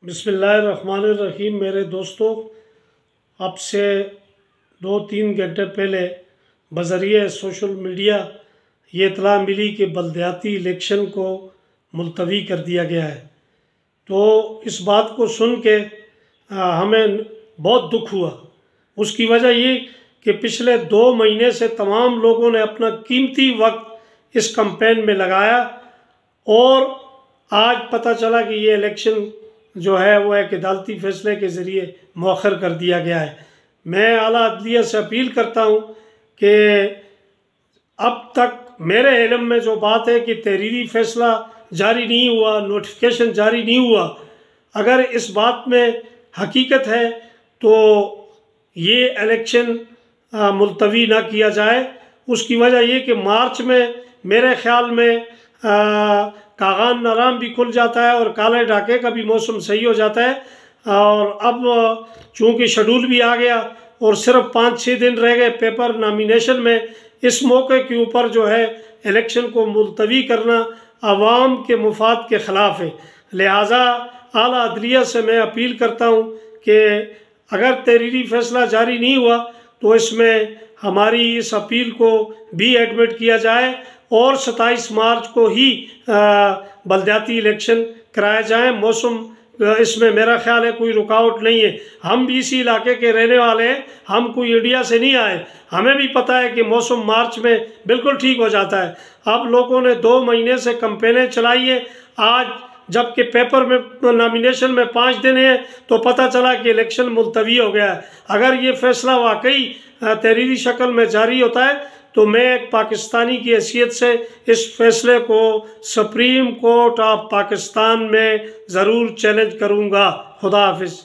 बिस्मिल्लाहिर्रहमानिर्रहीम। मेरे दोस्तों, अब से 2-3 घंटे पहले बज़रिए सोशल मीडिया ये इतला मिली कि बलदियाती इलेक्शन को मुलतवी कर दिया गया है। तो इस बात को सुन के हमें बहुत दुख हुआ। उसकी वजह ये कि पिछले 2 महीने से तमाम लोगों ने अपना कीमती वक्त इस कैंपेन में लगाया और आज पता चला कि ये इलेक्शन जो है वो एक अदालती फ़ैसले के ज़रिए मौखर कर दिया गया है। मैं आला अदलिया से अपील करता हूँ कि अब तक मेरे इल्म में जो बात है कि तहरीरी फ़ैसला जारी नहीं हुआ, नोटिफिकेशन जारी नहीं हुआ, अगर इस बात में हकीकत है तो ये इलेक्शन मुलतवी ना किया जाए। उसकी वजह ये कि मार्च में मेरे ख़्याल में कागान नाराम भी खुल जाता है और काले डाके का भी मौसम सही हो जाता है। और अब चूँकि शेड्यूल भी आ गया और सिर्फ 5-6 दिन रह गए पेपर नॉमिनेशन में, इस मौके के ऊपर जो है इलेक्शन को मुलतवी करना आवाम के मुफाद के ख़िलाफ़ है। लिहाजा आला अदलिया से मैं अपील करता हूँ कि अगर तहरीरी फ़ैसला जारी नहीं हुआ तो इसमें हमारी इस अपील को भी एडमिट किया जाए और 27 मार्च को ही बलदियाती इलेक्शन कराया जाए। मौसम इसमें मेरा ख्याल है कोई रुकावट नहीं है। हम भी इसी इलाके के रहने वाले हैं, हम कोई इंडिया से नहीं आए, हमें भी पता है कि मौसम मार्च में बिल्कुल ठीक हो जाता है। अब लोगों ने 2 महीने से कैंपेनें चलाई है, आज जबकि पेपर में नॉमिनेशन में 5 दिन है तो पता चला कि इलेक्शन मुलतवी हो गया है। अगर ये फ़ैसला वाकई तहरीरी शक्ल में जारी होता है तो मैं एक पाकिस्तानी की हैसियत से इस फैसले को सुप्रीम कोर्ट ऑफ पाकिस्तान में ज़रूर चैलेंज करूँगा। खुदा हाफिज़।